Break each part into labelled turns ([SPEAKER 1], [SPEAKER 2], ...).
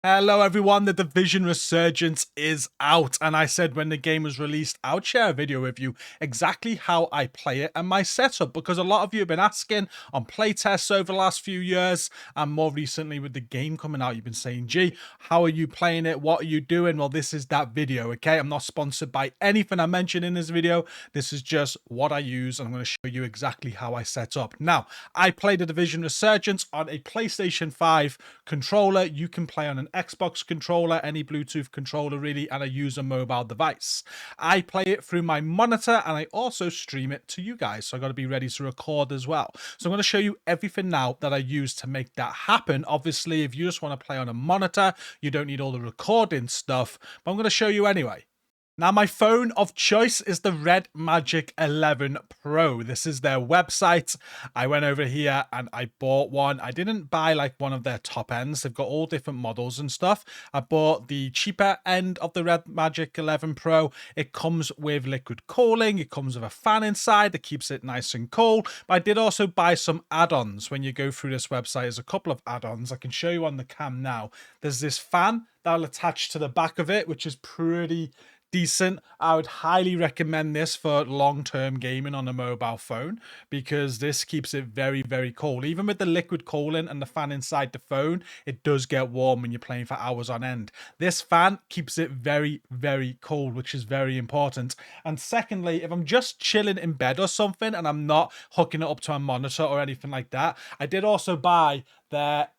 [SPEAKER 1] Hello everyone, the Division Resurgence is out, and I said when the game was released I would share a video with you exactly how I play it and my setup, because a lot of you have been asking on playtests over the last few years, and more recently with the game coming out, you've been saying, gee, how are you playing it? What are you doing? Well, this is that video, okay? I'm not sponsored by anything I mentioned in this video. This is just what I use, and I'm going to show you exactly how I set up. Now, I play the Division Resurgence on a PlayStation 5 controller. You can play on an Xbox controller, any Bluetooth controller really, and I use a mobile device. I play it through my monitor and I also stream it to you guys, so I got to be ready to record as well. So I'm going to show you everything now that I use to make that happen. Obviously, if you just want to play on a monitor, you don't need all the recording stuff, but I'm going to show you anyway. Now, my phone of choice is the Red Magic 11 Pro. This is their website. I went over here and I bought one. I didn't buy like one of their top ends. They've got all different models and stuff. I bought the cheaper end of the Red Magic 11 Pro. It comes with liquid cooling. It comes with a fan inside that keeps it nice and cool. But I did also buy some add-ons. When you go through this website, there's a couple of add-ons. I can show you on the cam now. There's this fan that'll attach to the back of it, which is pretty decent. I would highly recommend this for long-term gaming on a mobile phone, because this keeps it very, very cold. Even with the liquid cooling and the fan inside the phone, it does get warm when you're playing for hours on end. This fan keeps it very, very cold, which is very important. And secondly, if I'm just chilling in bed or something and I'm not hooking it up to a monitor or anything like that, I did also buy their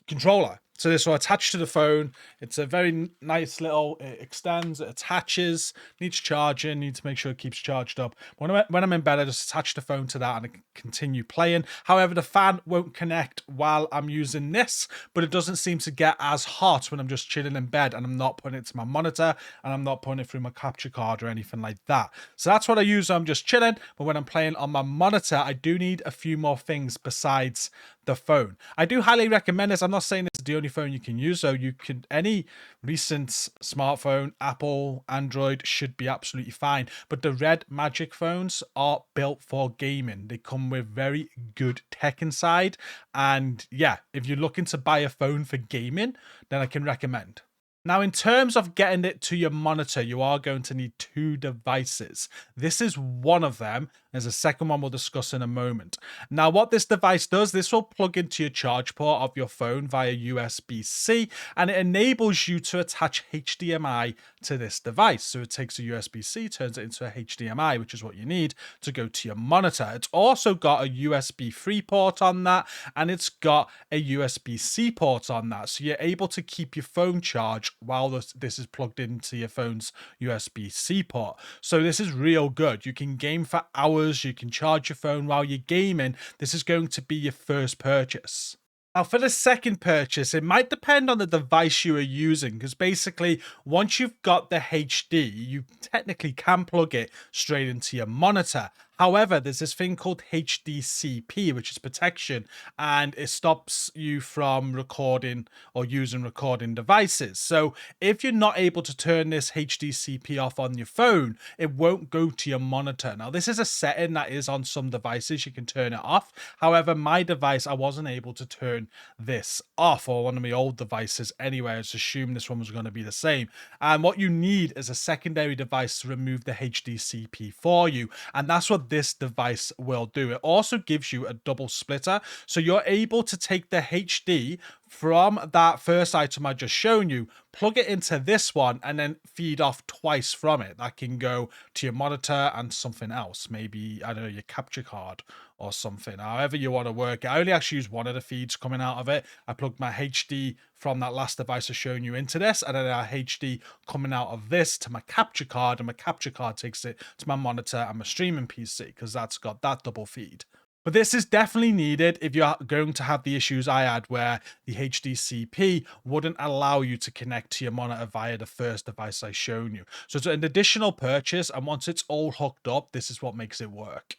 [SPEAKER 1] controller. So this will attach to the phone. It's a very nice little, it extends, it attaches, needs charging, need to make sure it keeps charged up. When I'm in bed, I just attach the phone to that and I can continue playing. However, the fan won't connect while I'm using this, but it doesn't seem to get as hot when I'm just chilling in bed and I'm not putting it to my monitor and I'm not putting it through my capture card or anything like that. So that's what I use when I'm just chilling. But when I'm playing on my monitor, I do need a few more things besides the phone. I do highly recommend this. I'm not saying this is the only phone you can use, so you can, any recent smartphone, Apple, Android should be absolutely fine. But the Red Magic phones are built for gaming. They come with very good tech inside, and yeah, if you're looking to buy a phone for gaming, then I can recommend. Now, in terms of getting it to your monitor, you are going to need two devices. This is one of them. There's a second one we'll discuss in a moment. Now, what this device does, this will plug into your charge port of your phone via USB-C, and it enables you to attach HDMI to this device. So it takes a USB-C, turns it into a HDMI, which is what you need to go to your monitor. It's also got a USB 3 port on that, and it's got a USB-C port on that. So you're able to keep your phone charged while this is plugged into your phone's USB-C port. So this is real good. You can game for hours. You can charge your phone while you're gaming. This is going to be your first purchase. Now, for the second purchase, it might depend on the device you are using, because basically, once you've got the HD, you technically can plug it straight into your monitor. However, there's this thing called HDCP, which is protection, and it stops you from recording or using recording devices. So if you're not able to turn this HDCP off on your phone, it won't go to your monitor. Now, this is a setting that is on some devices. You can turn it off. However, my device, I wasn't able to turn this off, or one of my old devices anyway. I just assumed this one was going to be the same. And what you need is a secondary device to remove the HDCP for you. And that's what this device will do. It also gives you a double splitter, so you're able to take the HD from that first item I just shown you, plug it into this one, and then feed off twice from it. That can go to your monitor and something else, maybe, I don't know, your capture card or something, however you want to work it. I only actually use one of the feeds coming out of it. I plugged my HD from that last device I've shown you into this, and then our HD coming out of this to my capture card, and my capture card takes it to my monitor and my streaming PC, because that's got that double feed. But this is definitely needed if you're going to have the issues I had, where the HDCP wouldn't allow you to connect to your monitor via the first device I shown you. So it's an additional purchase, and once it's all hooked up, this is what makes it work.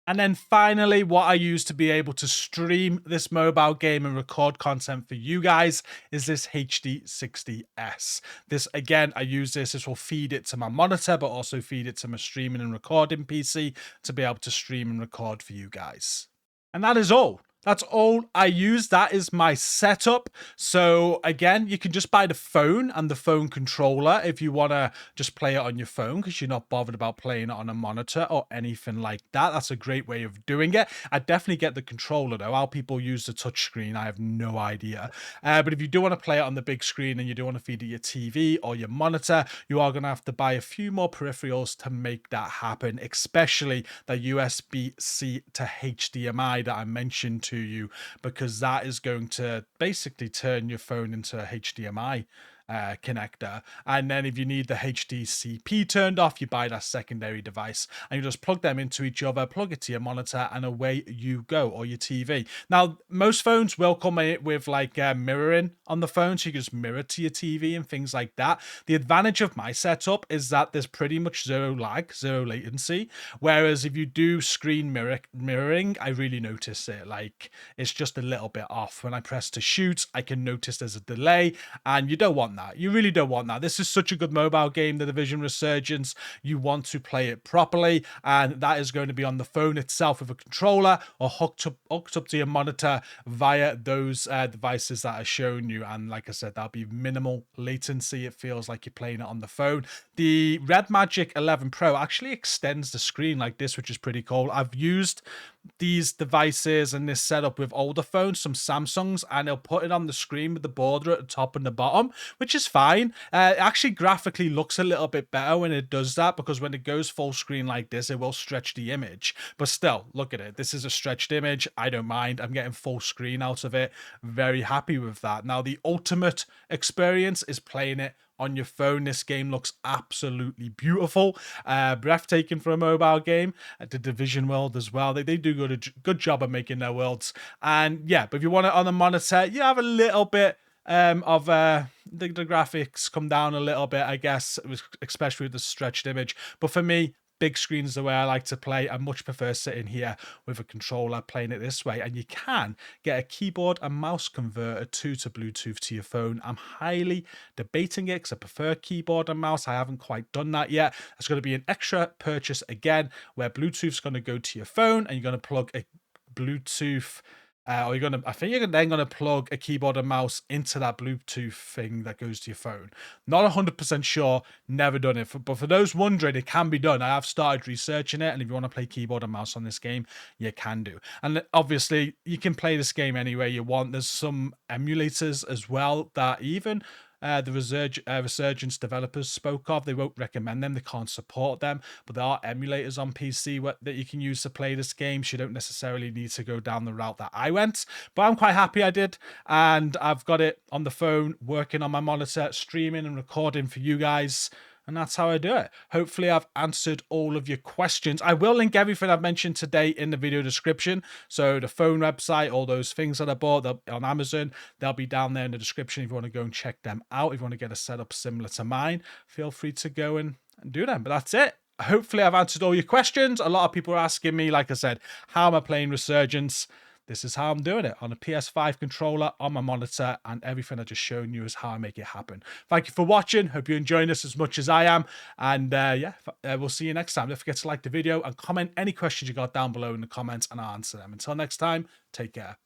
[SPEAKER 1] And then finally, what I use to be able to stream this mobile game and record content for you guys is this HD60S. This, again, I use this will feed it to my monitor, but also feed it to my streaming and recording PC to be able to stream and record for you guys. And that is all. That's all I use. That is my setup. So again, you can just buy the phone and the phone controller if you want to just play it on your phone because you're not bothered about playing it on a monitor or anything like that. That's a great way of doing it. I definitely get the controller though. How people use the touchscreen, I have no idea. But if you do want to play it on the big screen and you do want to feed it your TV or your monitor, you are going to have to buy a few more peripherals to make that happen, especially the USB-C to HDMI that I mentioned to you, because that is going to basically turn your phone into a HDMI connector. And then if you need the HDCP turned off, you buy that secondary device and you just plug them into each other, plug it to your monitor, and away you go, or your TV. Now, most phones will come with like mirroring on the phone, so you can just mirror to your TV and things like that. The advantage of my setup is that there's pretty much zero lag, zero latency, whereas if you do screen mirroring, I really notice it. Like, it's just a little bit off. When I press to shoot, I can notice there's a delay, and you don't want that. You really don't want that. This is such a good mobile game, the Division Resurgence. You want to play it properly, and that is going to be on the phone itself with a controller or hooked up to your monitor via those devices that I've shown you. And like I said, that'll be minimal latency. It feels like you're playing it on the phone. The Red Magic 11 Pro actually extends the screen like this, which is pretty cool. I've used these devices and this setup with older phones, some Samsungs, and they'll put it on the screen with the border at the top and the bottom, which is fine. It actually graphically looks a little bit better when it does that, because when it goes full screen like this, it will stretch the image. But still, look at it. This is a stretched image. I don't mind. I'm getting full screen out of it. Very happy with that. Now, the ultimate experience is playing it on your phone. This game looks absolutely beautiful, breathtaking for a mobile game. The Division world as well, they do good job of making their worlds. And yeah, but if you want it on a monitor, you have a little bit of the graphics come down a little bit, I guess, especially with the stretched image. But for me, big screen is the way I like to play. I much prefer sitting here with a controller playing it this way. And you can get a keyboard and mouse converter to Bluetooth to your phone. I'm highly debating it because I prefer keyboard and mouse. I haven't quite done that yet. It's going to be an extra purchase again, where Bluetooth's going to go to your phone and you're going to plug a Bluetooth or I think you're then going to plug a keyboard and mouse into that Bluetooth thing that goes to your phone. Not 100% sure, never done it. But for those wondering, it can be done. I have started researching it, and if you want to play keyboard and mouse on this game, you can do. And obviously, you can play this game any way you want. There's some emulators as well that even the Resurgence developers spoke of. They won't recommend them. They can't support them. But there are emulators on PC that you can use to play this game. So you don't necessarily need to go down the route that I went. But I'm quite happy I did. And I've got it on the phone, working on my monitor, streaming and recording for you guys. And that's how I do it. Hopefully I've answered all of your questions. I will link everything I've mentioned today in the video description. So the phone website, all those things that I bought on Amazon, they'll be down there in the description if you want to go and check them out. If you want to get a setup similar to mine, feel free to go and do them. But that's it. Hopefully I've answered all your questions. A lot of people are asking me, like I said, how am I playing Resurgence? This is how I'm doing it on a PS5 controller, on my monitor, and everything I just shown you is how I make it happen. Thank you for watching. Hope you're enjoying this as much as I am. And yeah, we'll see you next time. Don't forget to like the video and comment any questions you got down below in the comments, and I'll answer them. Until next time, take care.